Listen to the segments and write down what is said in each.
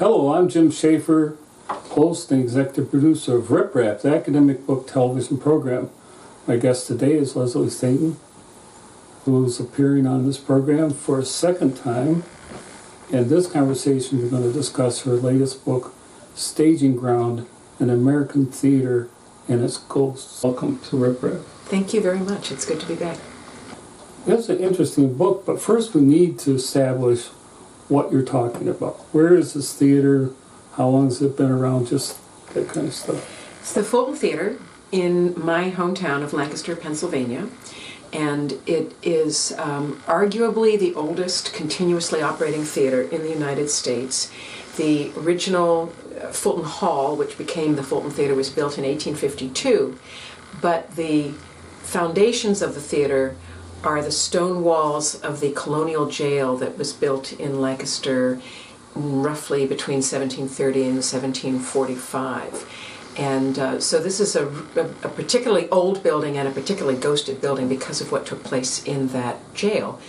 Hello, I'm Jim Schaefer, host and executive producer of Rip Rap, the academic book television program. My guest today is Leslie Stainton, who's appearing on this program for a second time. In this conversation, we're going to discuss her latest book, Staging Ground, an American Theater and Its Ghosts. Welcome to Rip Rap. Thank you very much. It's good to be back. It's an interesting book, but first we need to establish what you're talking about. Where is this theater? How long has it been around? Just that kind of stuff. It's the Fulton Theater in my hometown of Lancaster, Pennsylvania, and it is arguably the oldest continuously operating theater in the United States. The original Fulton Hall, which became the Fulton Theater, was built in 1852, but the foundations of the theater are the stone walls of the colonial jail that was built in Lancaster roughly between 1730 and 1745. And so this is a particularly old building and a particularly ghosted building because of what took place in that jail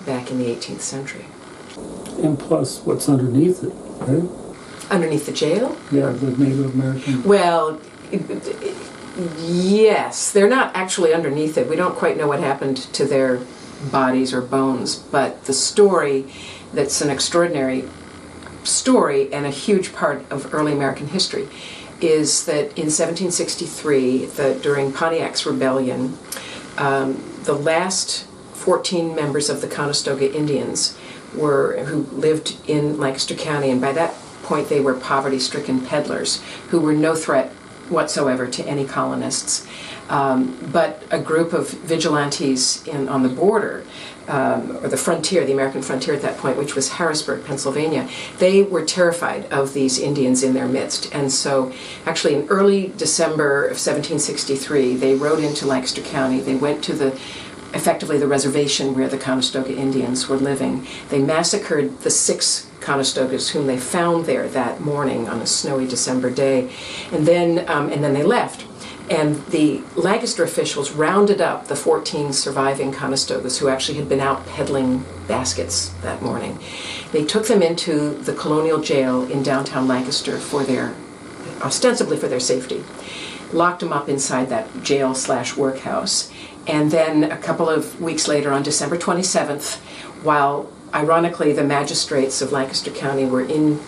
back in the 18th century. And plus, what's underneath it, right? Underneath the jail? Yeah, the Native American. Well, yes, they're not actually underneath it. We don't quite know what happened to their bodies or bones, but the story that's an extraordinary story and a huge part of early American history is that in 1763, during Pontiac's Rebellion, the last 14 members of the Conestoga Indians who lived in Lancaster County, and by that point they were poverty-stricken peddlers who were no threat whatsoever to any colonists. But a group of vigilantes on the border, or the frontier, the American frontier at that point, which was Harrisburg, Pennsylvania, they were terrified of these Indians in their midst. And so actually in early December of 1763, they rode into Lancaster County. They went to effectively the reservation where the Conestoga Indians were living. They massacred the 6 Conestogas whom they found there that morning on a snowy December day, and then they left. And the Lancaster officials rounded up the 14 surviving Conestogas who actually had been out peddling baskets that morning. They took them into the colonial jail in downtown Lancaster ostensibly for their safety, locked them up inside that jail/workhouse. And then a couple of weeks later, on December 27th, while ironically the magistrates of Lancaster County were in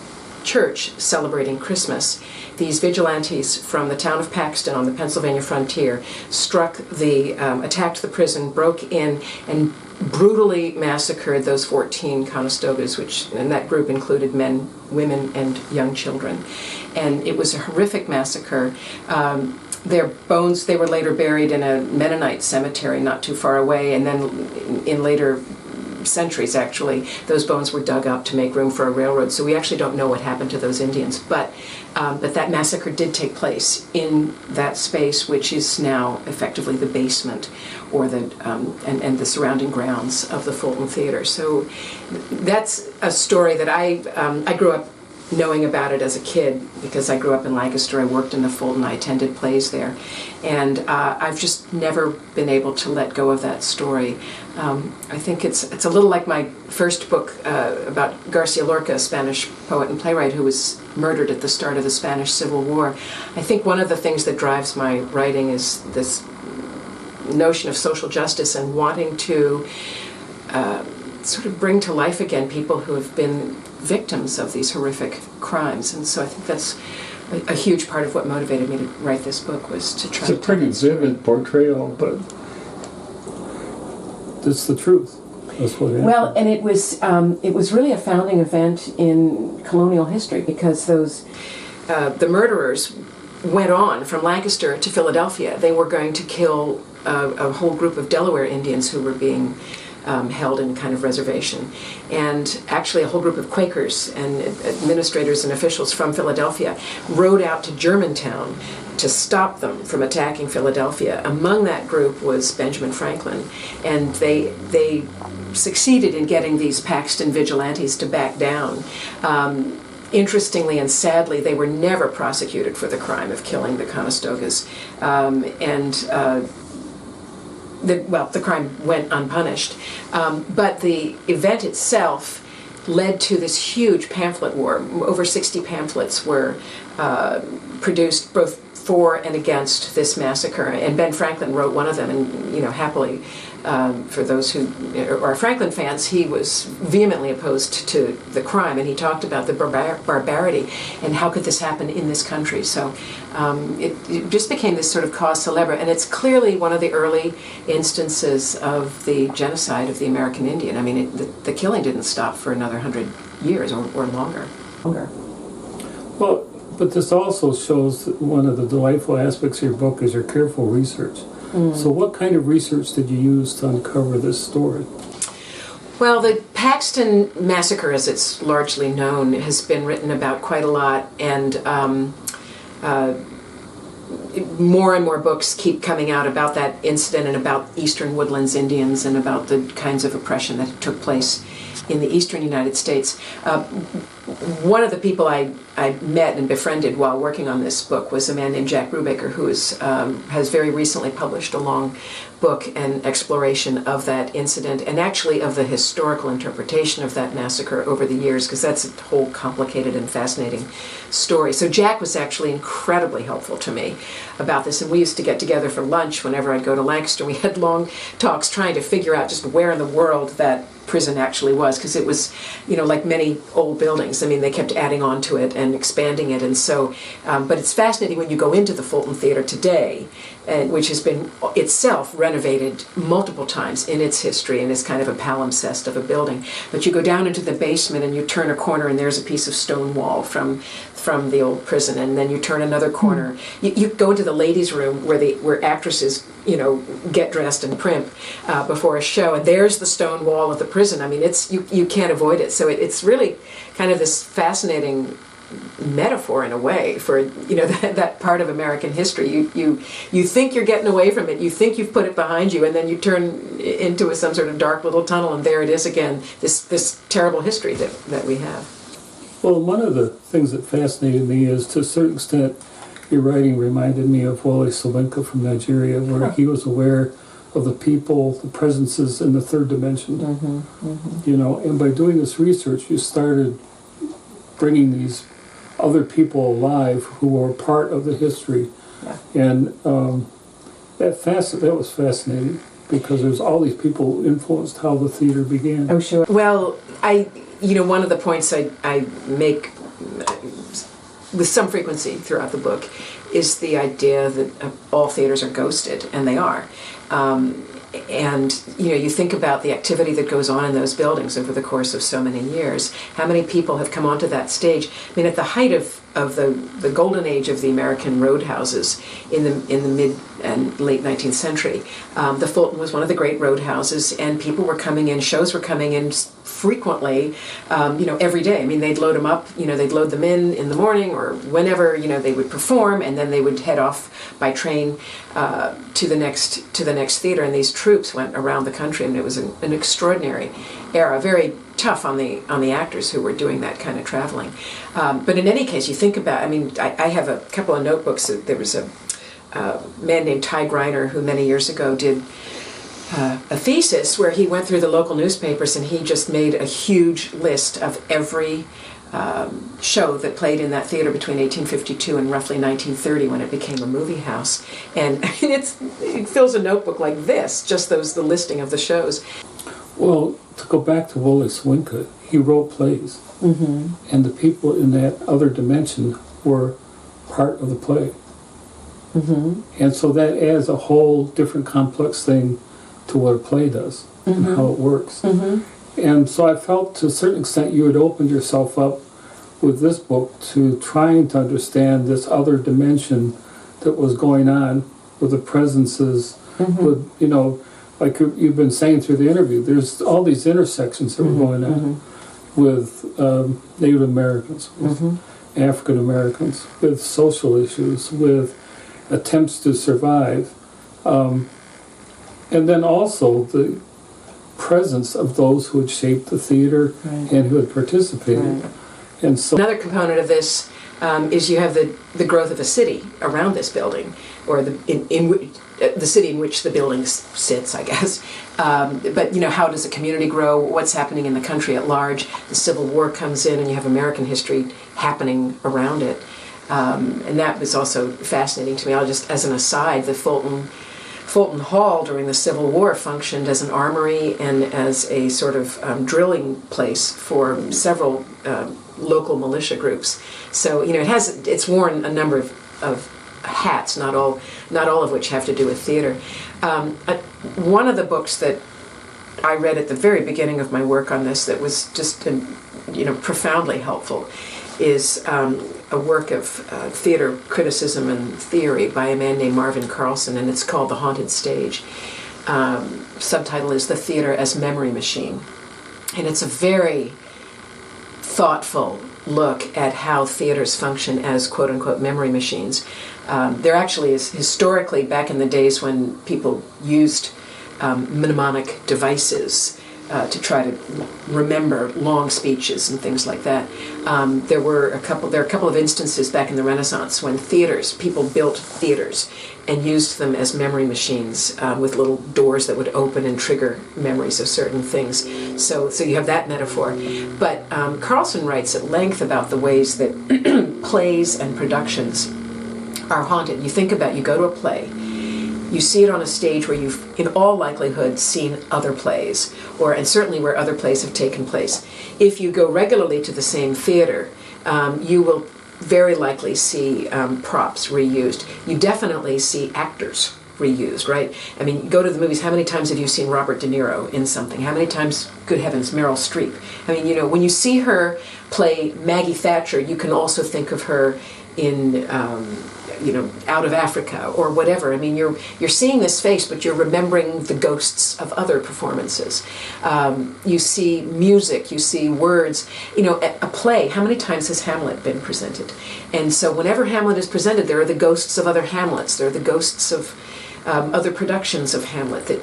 church celebrating Christmas, these vigilantes from the town of Paxton on the Pennsylvania frontier attacked the prison, broke in, and brutally massacred those 14 Conestogas, and that group included men, women, and young children. And it was a horrific massacre. Their bones, they were later buried in a Mennonite cemetery not too far away, and then in later centuries, actually, those bones were dug up to make room for a railroad. So we actually don't know what happened to those Indians, but that massacre did take place in that space, which is now effectively the basement, or and the surrounding grounds of the Fulton Theater. So that's a story that I grew up knowing about it as a kid, because I grew up in Lancaster. I worked in the Fulton. I attended plays there, and I've just never been able to let go of that story. I think it's a little like my first book about Garcia Lorca, a Spanish poet and playwright who was murdered at the start of the Spanish Civil War. I think one of the things that drives my writing is this notion of social justice and wanting to sort of bring to life again people who have been victims of these horrific crimes. And so I think that's a huge part of what motivated me to write this book, was to try to... It's a pretty vivid portrayal, but it's the truth. That's what happened. Well, and it was really a founding event in colonial history, because the murderers went on from Lancaster to Philadelphia. They were going to kill a whole group of Delaware Indians who were being held in a kind of reservation. And actually a whole group of Quakers and administrators and officials from Philadelphia rode out to Germantown to stop them from attacking Philadelphia. Among that group was Benjamin Franklin, and they succeeded in getting these Paxton vigilantes to back down. Interestingly and sadly, they were never prosecuted for the crime of killing the Conestogas, the crime went unpunished. But the event itself led to this huge pamphlet war. Over 60 pamphlets were produced both for and against this massacre, and Ben Franklin wrote one of them, and happily, for those who are Franklin fans, he was vehemently opposed to the crime, and he talked about the barbarity and how could this happen in this country. So it just became this sort of cause célèbre, and it's clearly one of the early instances of the genocide of the American Indian. I mean, the killing didn't stop for another 100 years or longer. Well, but this also shows that one of the delightful aspects of your book is your careful research. So what kind of research did you use to uncover this story? Well, the Paxton Massacre, as it's largely known, has been written about quite a lot, and more and more books keep coming out about that incident and about Eastern Woodlands Indians and about the kinds of oppression that took place in the eastern United States. One of the people I met and befriended while working on this book was a man named Jack Brubaker, who has very recently published a long book and exploration of that incident, and actually of the historical interpretation of that massacre over the years, because that's a whole complicated and fascinating story. So Jack was actually incredibly helpful to me about this, and we used to get together for lunch whenever I'd go to Lancaster. We had long talks trying to figure out just where in the world that prison actually was, because it was, like many old buildings. I mean, they kept adding on to it and expanding it, and so, but it's fascinating when you go into the Fulton Theater today, which has been itself renovated multiple times in its history and is kind of a palimpsest of a building. But you go down into the basement and you turn a corner and there's a piece of stone wall from the old prison, and then you turn another corner. You go into the ladies' room where actresses, get dressed and primp before a show, and there's the stone wall of the prison. I mean, you can't avoid it. So it's really kind of this fascinating metaphor in a way for that part of American history. You think you're getting away from it, you think you've put it behind you, and then you turn into some sort of dark little tunnel, and there it is again, this terrible history that we have. Well, one of the things that fascinated me is, to a certain extent, your writing reminded me of Wole Soyinka from Nigeria, where he was aware of the people, the presences in the third dimension. And by doing this research, you started bringing these other people alive who were part of the history. And that was fascinating, because there's all these people who influenced how the theater began. Oh, sure. Well, one of the points I make with some frequency throughout the book is the idea that all theaters are ghosted, and they are. And you think about the activity that goes on in those buildings over the course of so many years. How many people have come onto that stage? I mean, at the height of the golden age of the American roadhouses in the mid and late 19th century, the Fulton was one of the great roadhouses, and people were coming in, shows were coming in frequently, every day. I mean, they'd load them up, they'd load them in the morning or whenever, they would perform, and then they would head off by train to the next theater, and these troops went around the country, and it was an extraordinary era, very tough on the actors who were doing that kind of traveling. But in any case, you think about, I have a couple of notebooks. There was a man named Ty Griner who many years ago did a thesis where he went through the local newspapers, and he just made a huge list of every show that played in that theater between 1852 and roughly 1930, when it became a movie house. And it fills a notebook like this, just the listing of the shows. Well, to go back to Wole Soyinka, he wrote plays, and the people in that other dimension were part of the play. And so that adds a whole different complex thing to what a play does and how it works. And so I felt, to a certain extent, you had opened yourself up with this book to trying to understand this other dimension that was going on with the presences, with, like you've been saying through the interview, there's all these intersections that were going on with Native Americans, with African Americans, with social issues, with attempts to survive, and then also the presence of those who had shaped the theater and who had participated. And so another component of this is you have the growth of a city around this building, or the city in which the building sits, I guess. But how does a community grow? What's happening in the country at large? The Civil War comes in, and you have American history happening around it. And that was also fascinating to me. I'll just, as an aside, the Fulton Hall during the Civil War functioned as an armory and as a sort of drilling place for several local militia groups. So it's worn a number of hats, not all of which have to do with theater. One of the books that I read at the very beginning of my work on this that was just profoundly helpful is a work of theater criticism and theory by a man named Marvin Carlson, and it's called The Haunted Stage. Subtitle is The Theater as Memory Machine. And it's a very thoughtful look at how theaters function as quote-unquote memory machines. There actually is, historically, back in the days when people used mnemonic devices to try to remember long speeches and things like that. There are a couple of instances back in the Renaissance when people built theaters and used them as memory machines with little doors that would open and trigger memories of certain things. So you have that metaphor. But Carlson writes at length about the ways that plays and productions are haunted. You go to a play, you see it on a stage where you've, in all likelihood, seen other plays, and certainly where other plays have taken place. If you go regularly to the same theater, you will very likely see props reused. You definitely see actors reused, right? I mean, you go to the movies, how many times have you seen Robert De Niro in something? How many times, good heavens, Meryl Streep? I mean, when you see her play Maggie Thatcher, you can also think of her in Out of Africa or whatever. I mean, you're seeing this face, but you're remembering the ghosts of other performances. You see music, you see words. A play, how many times has Hamlet been presented? And so whenever Hamlet is presented, there are the ghosts of other Hamlets. There are the ghosts of other productions of Hamlet that,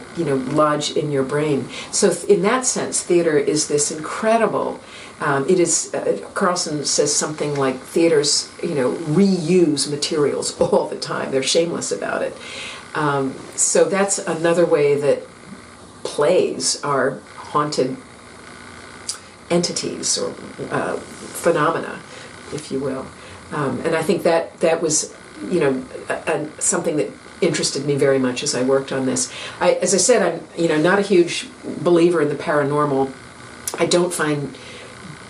lodge in your brain. So in that sense, theater is this incredible, Carlson says something like theaters, reuse materials all the time. They're shameless about it. So that's another way that plays are haunted entities or phenomena, if you will. And I think that was, something that interested me very much as I worked on this. As I said, I'm not a huge believer in the paranormal. I don't find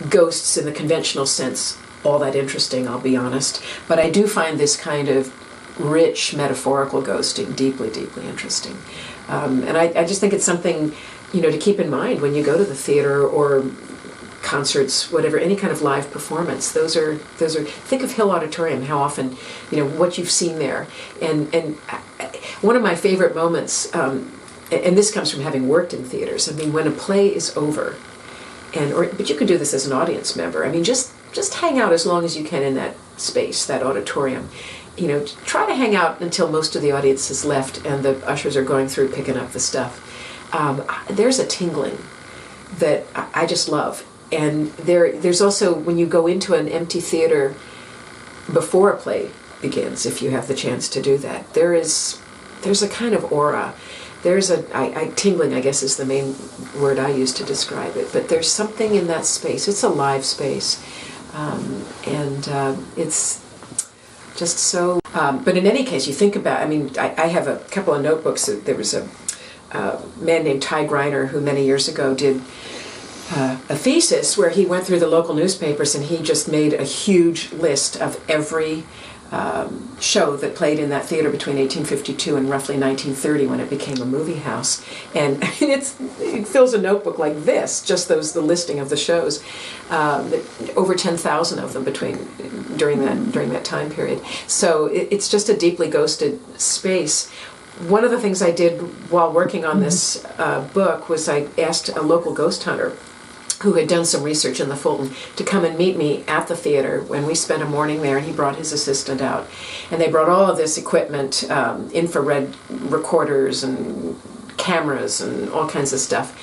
ghosts in the conventional sense all that interesting, I'll be honest. But I do find this kind of rich metaphorical ghosting deeply, deeply interesting. And I just think it's something, to keep in mind when you go to the theater or concerts, whatever, any kind of live performance. Those are. Think of Hill Auditorium. How often, what you've seen there, and one of my favorite moments, and this comes from having worked in theaters. I mean, when a play is over, but you can do this as an audience member. I mean, just hang out as long as you can in that space, that auditorium. Try to hang out until most of the audience has left and the ushers are going through picking up the stuff. There's a tingling that I just love. And there's also, when you go into an empty theater before a play begins, if you have the chance to do that, there's a kind of aura. Tingling, I guess, is the main word I use to describe it. But there's something in that space. It's a live space. It's just so... but in any case, you think about... I have a couple of notebooks. There was a man named Ty Griner who many years ago did a thesis where he went through the local newspapers and he just made a huge list of every show that played in that theater between 1852 and roughly 1930 when it became a movie house. And it fills a notebook like this, just the listing of the shows, over 10,000 of them during that time period. So it's just a deeply ghosted space. One of the things I did while working on this book was I asked a local ghost hunter who had done some research in the Fulton to come and meet me at the theater when we spent a morning there, and he brought his assistant out. And they brought all of this equipment, infrared recorders and cameras and all kinds of stuff.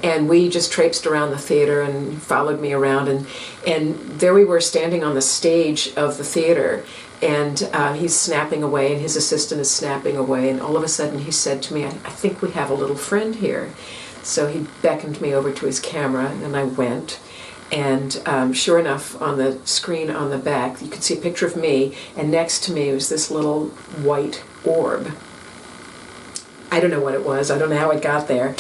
And we just traipsed around the theater and followed me around, and there we were standing on the stage of the theater, and he's snapping away, and his assistant is snapping away, and all of a sudden he said to me, I think we have a little friend here. So he beckoned me over to his camera, and I went. And sure enough, on the screen on the back, you could see a picture of me, and next to me was this little white orb. I don't know what it was. I don't know how it got there.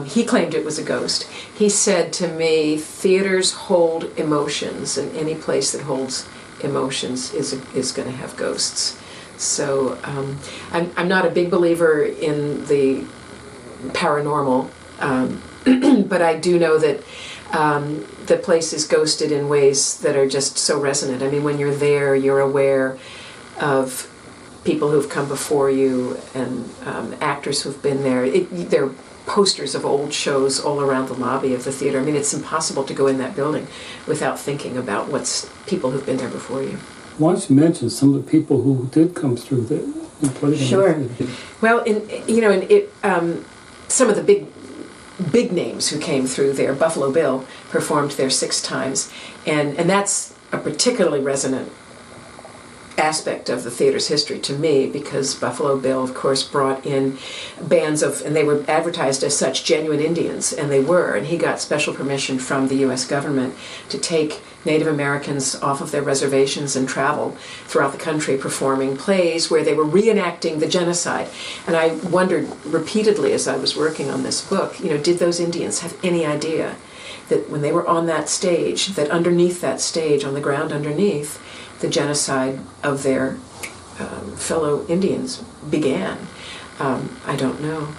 He claimed it was a ghost. He said to me, theaters hold emotions, and any place that holds emotions is going to have ghosts. So I'm not a big believer in the paranormal, but I do know that the place is ghosted in ways that are just so resonant. I mean, when you're there, you're aware of people who've come before you and actors who've been there. There are posters of old shows all around the lobby of the theater. I mean, it's impossible to go in that building without thinking about what's people who've been there before you. Why don't you mention some of the people who did come through there? Sure. Well, some of the big names who came through there. Buffalo Bill performed there 6 times, and that's a particularly resonant aspect of the theater's history to me, because Buffalo Bill, of course, brought in bands of, and they were advertised as such, genuine Indians, and they were, and he got special permission from the U.S. government to take Native Americans off of their reservations and travel throughout the country performing plays where they were reenacting the genocide. And I wondered repeatedly as I was working on this book, did those Indians have any idea that when they were on that stage, that underneath that stage, on the ground underneath, the genocide of their fellow Indians began? I don't know.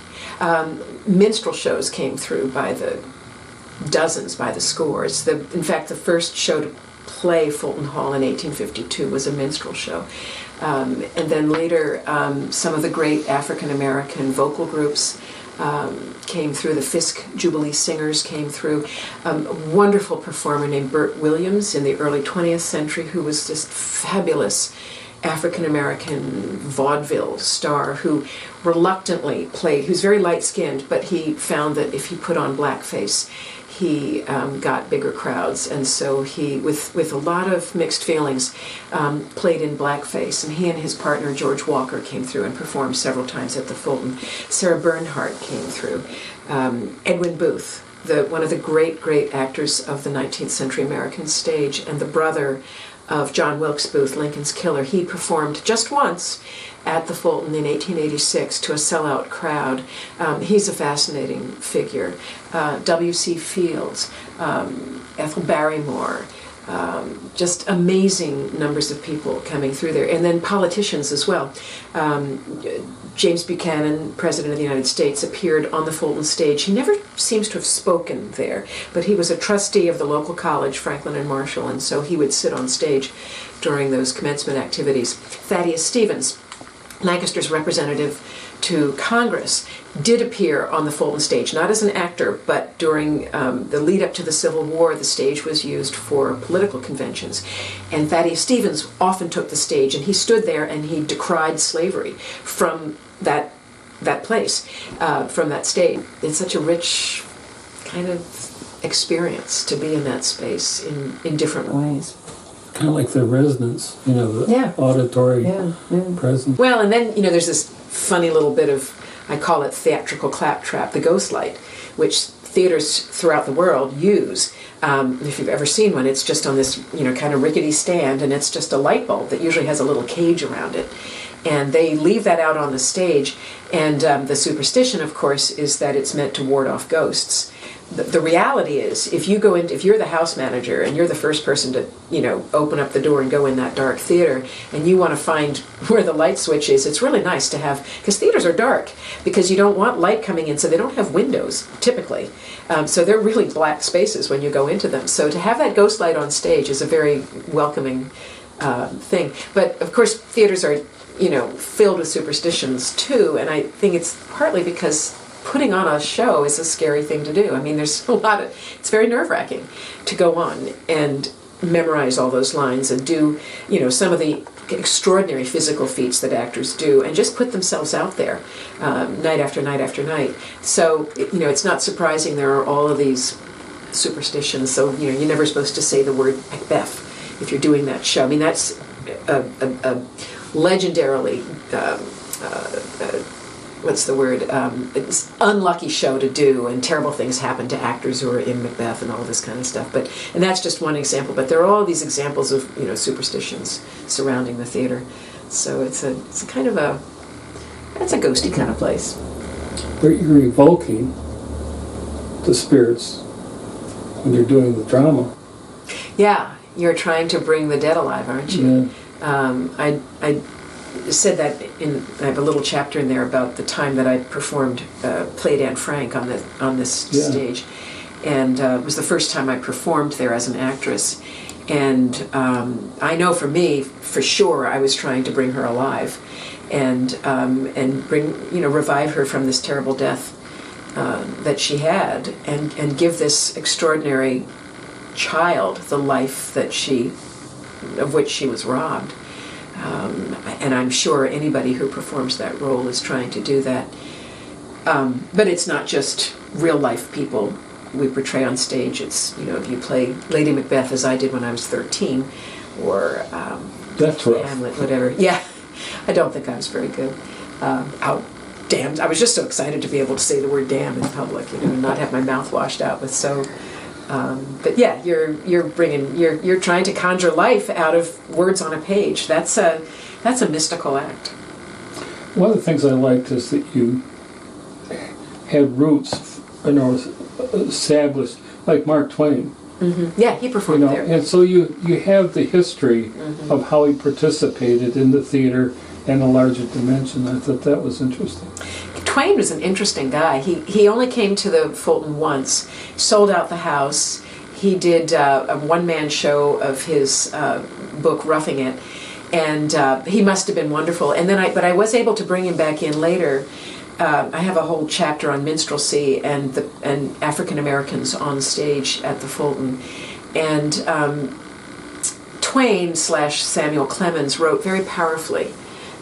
Minstrel shows came through by the dozens, by the scores. In fact, the first show to play Fulton Hall in 1852 was a minstrel show. And then later, some of the great African-American vocal groups came through. The Fisk Jubilee Singers came through. A wonderful performer named Bert Williams in the early 20th century, who was this fabulous African-American vaudeville star who reluctantly played. He was very light-skinned, but he found that if he put on blackface, he got bigger crowds, and so he, with a lot of mixed feelings, played in blackface. And he and his partner George Walker came through and performed several times at the Fulton. Sarah Bernhardt came through. Edwin Booth, one of the great actors of the 19th century American stage, and the brother of John Wilkes Booth, Lincoln's killer. He performed just once at the Fulton in 1886 to a sellout crowd. He's a fascinating figure. W.C. Fields, Ethel Barrymore, just amazing numbers of people coming through there. And then politicians as well. James Buchanan, President of the United States, appeared on the Fulton stage. He never seems to have spoken there, but he was a trustee of the local college, Franklin and Marshall, and so he would sit on stage during those commencement activities. Thaddeus Stevens, Lancaster's representative to Congress, did appear on the Fulton stage, not as an actor, but during the lead up to the Civil War, the stage was used for political conventions. And Thaddeus Stevens often took the stage, and he stood there and he decried slavery from that place, from that stage. It's such a rich kind of experience to be in that space in different ways. Kind of like the resonance, the auditory presence. Well, and then, there's this funny little bit of, I call it theatrical claptrap, the ghost light, which theaters throughout the world use. If you've ever seen one, it's just on this, kind of rickety stand, and it's just a light bulb that usually has a little cage around it. And they leave that out on the stage, and the superstition, of course, is that it's meant to ward off ghosts. The reality is, if you're the house manager and you're the first person to, open up the door and go in that dark theater, and you want to find where the light switch is, it's really nice to have, because theaters are dark, because you don't want light coming in, so they don't have windows, typically. So they're really black spaces when you go into them. So to have that ghost light on stage is a very welcoming thing. But, of course, theaters are, filled with superstitions, too, and I think it's partly because putting on a show is a scary thing to do. I mean, there's it's very nerve-wracking to go on and memorize all those lines and do, some of the extraordinary physical feats that actors do, and just put themselves out there night after night after night. So, it's not surprising there are all of these superstitions. So, you're never supposed to say the word Macbeth if you're doing that show. I mean, that's a legendarily, what's the word, it's unlucky show to do, and terrible things happen to actors who are in Macbeth and all this kind of stuff. And that's just one example, but there are all these examples of, superstitions surrounding the theater. So it's a kind of it's a ghosty kind of place. But you're evoking the spirits when you're doing the drama. Yeah, you're trying to bring the dead alive, aren't you? Yeah. I said that I have a little chapter in there about the time that I performed, played Anne Frank on this stage, and it was the first time I performed there as an actress. And I know for me, for sure, I was trying to bring her alive, and bring, revive her from this terrible death that she had, and give this extraordinary child the life of which she was robbed. And I'm sure anybody who performs that role is trying to do that. But it's not just real life people we portray on stage. It's, if you play Lady Macbeth as I did when I was 13, or that's rough. Hamlet, whatever. Yeah, I don't think I was very good. Damned. I was just so excited to be able to say the word damn in public, and not have my mouth washed out with soap. But yeah, you're trying to conjure life out of words on a page. That's a mystical act. One of the things I liked is that you had roots, established, like Mark Twain. Mm-hmm. Yeah, he performed there. And so you have the history of how he participated in the theater and a larger dimension. I thought that was interesting. Twain was an interesting guy. He only came to the Fulton once, sold out the house. He did a one-man show of his book Roughing It, and he must have been wonderful. And then but I was able to bring him back in later. I have a whole chapter on minstrelsy and African Americans on stage at the Fulton, and Twain / Samuel Clemens wrote very powerfully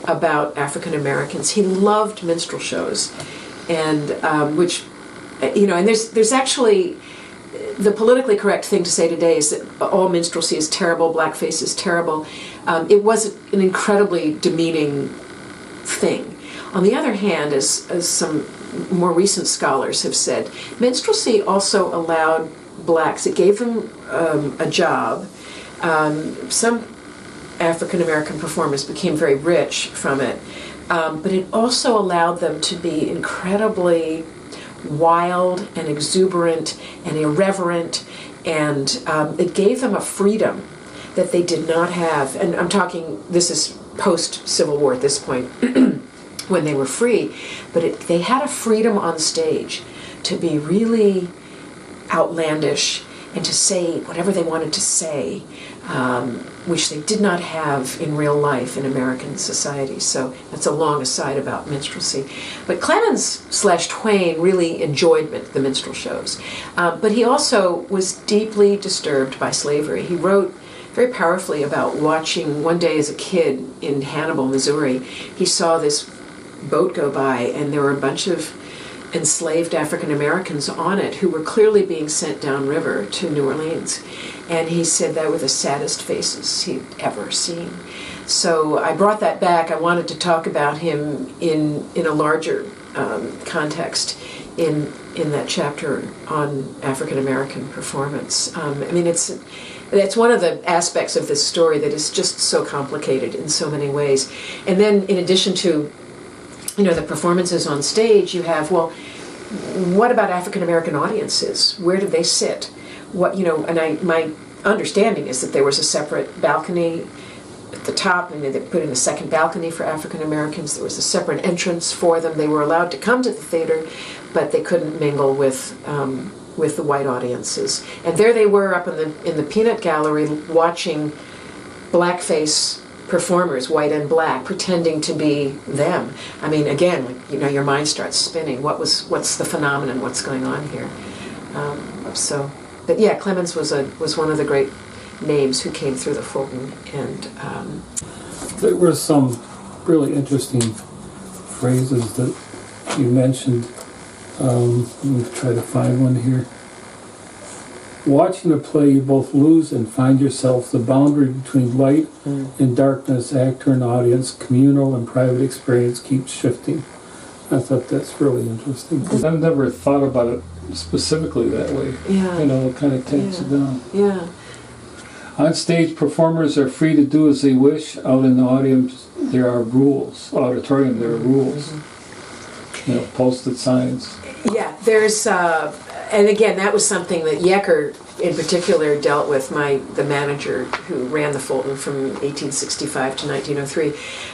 about African Americans. He loved minstrel shows, and which, and there's actually, the politically correct thing to say today is that all minstrelsy is terrible, blackface is terrible. It was an incredibly demeaning thing. On the other hand, as some more recent scholars have said, minstrelsy also allowed blacks, it gave them a job. Some African American performers became very rich from it, but it also allowed them to be incredibly wild and exuberant and irreverent, and it gave them a freedom that they did not have. And I'm talking, this is post-Civil War at this point, when they were free, but they had a freedom on stage to be really outlandish and to say whatever they wanted to say, which they did not have in real life in American society. So that's a long aside about minstrelsy. But Clemens / Twain really enjoyed the minstrel shows. But he also was deeply disturbed by slavery. He wrote very powerfully about watching, one day as a kid in Hannibal, Missouri, he saw this boat go by, and there were a bunch of enslaved African Americans on it who were clearly being sent downriver to New Orleans. And he said they were the saddest faces he'd ever seen. So I brought that back. I wanted to talk about him in a larger context in that chapter on African American performance. I mean, that's one of the aspects of this story that is just so complicated in so many ways. And then in addition to the performances on stage, you have, well, what about African American audiences? Where did they sit? What, and my understanding is that there was a separate balcony at the top, and they put in a second balcony for African Americans. There was a separate entrance for them. They were allowed to come to the theater, but they couldn't mingle with the white audiences. And there they were up in the peanut gallery watching blackface performers, white and black, pretending to be them. I mean, again, your mind starts spinning. What's the phenomenon? What's going on here? But yeah, Clemens was one of the great names who came through the Fulton, and There were some really interesting phrases that you mentioned. Let me try to find one here. Watching a play, you both lose and find yourself. The boundary between light and darkness, actor and audience, communal and private experience keeps shifting. I thought that's really interesting. I've never thought about it specifically that way. Yeah. You know, it kind of takes it down. Yeah. On stage, performers are free to do as they wish. Out in the audience, there are rules. Auditorium, there are rules. You know, posted signs. Yeah, there's, and again, that was something that Yecker in particular dealt with, the manager who ran the Fulton from 1865 to 1903.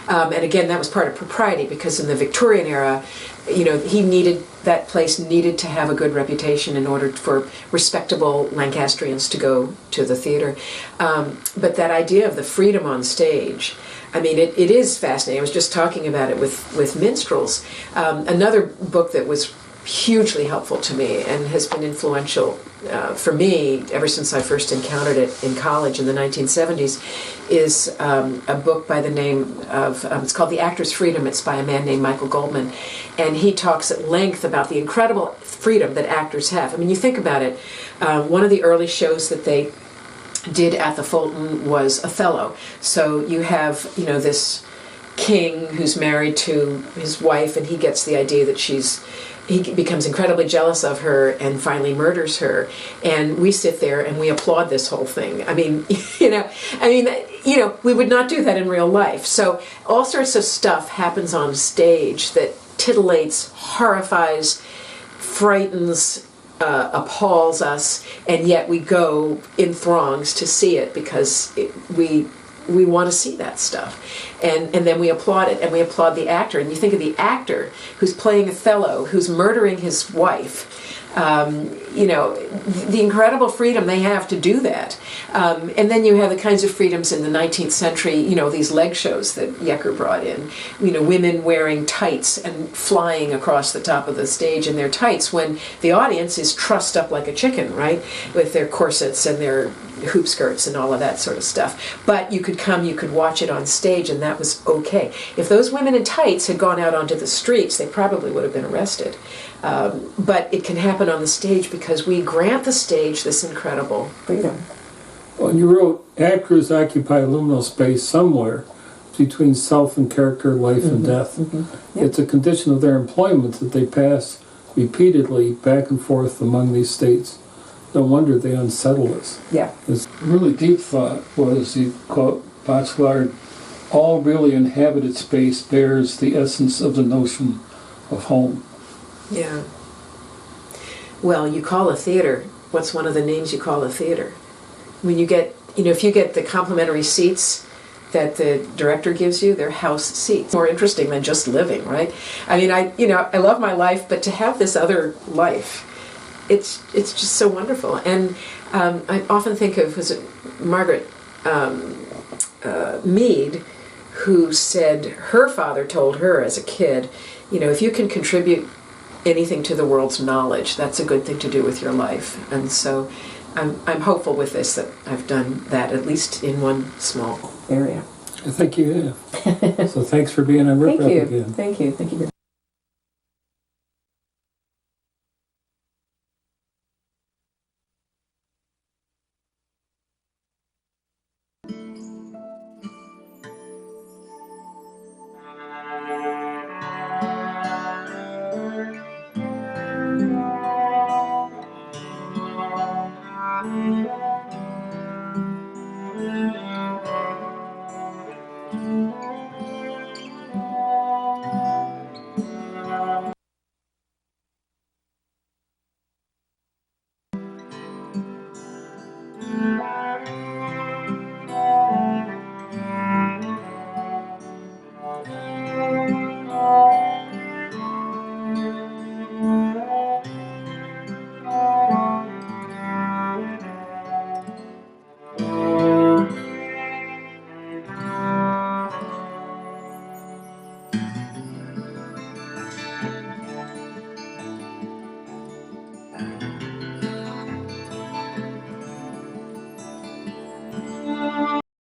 And again, that was part of propriety, because in the Victorian era, you know, that place needed to have a good reputation in order for respectable Lancastrians to go to the theater. But that idea of the freedom on stage, I mean, it is fascinating. I was just talking about it with minstrels. Another book that was hugely helpful to me and has been influential for me ever since I first encountered it in college in the 1970s is a book by the name of, it's called The Actor's Freedom. It's by a man named Michael Goldman. And he talks at length about the incredible freedom that actors have. I mean, you think about it, one of the early shows that they did at the Fulton was Othello. So you have, you know, this king who's married to his wife, and he gets the idea that he becomes incredibly jealous of her and finally murders her. And we sit there and we applaud this whole thing. I mean, we would not do that in real life. So all sorts of stuff happens on stage that titillates, horrifies, frightens, appalls us, and yet we go in throngs to see it because we want to see that stuff. And then we applaud it, and we applaud the actor. And you think of the actor who's playing Othello, who's murdering his wife, the incredible freedom they have to do that. And then you have the kinds of freedoms in the 19th century, you know, these leg shows that Yecker brought in, you know, women wearing tights and flying across the top of the stage in their tights when the audience is trussed up like a chicken, right, with their corsets and their hoop skirts and all of that sort of stuff. But you could watch it on stage, and that was okay. If those women in tights had gone out onto the streets, they probably would have been arrested. But it can happen on the stage because we grant the stage this incredible freedom. Well, and you wrote, actors occupy liminal space somewhere between self and character, life and death. Mm-hmm. Yep. It's a condition of their employment that they pass repeatedly back and forth among these states. No wonder they unsettle us. Yeah. This really deep thought was, you quote Bachelard, all really inhabited space bears the essence of the notion of home. Yeah. Well, you call a theater, what's one of the names you call a theater? When you get, if you get the complimentary seats that the director gives you, they're house seats. More interesting than just living, right? I mean, I love my life, but to have this other life, it's just so wonderful. And I often think of, was it Margaret Mead, who said her father told her as a kid, if you can contribute anything to the world's knowledge, that's a good thing to do with your life. And so I'm hopeful with this that I've done that, at least in one small area. I think you have. So thanks for being on Rip Rap again. Thank you.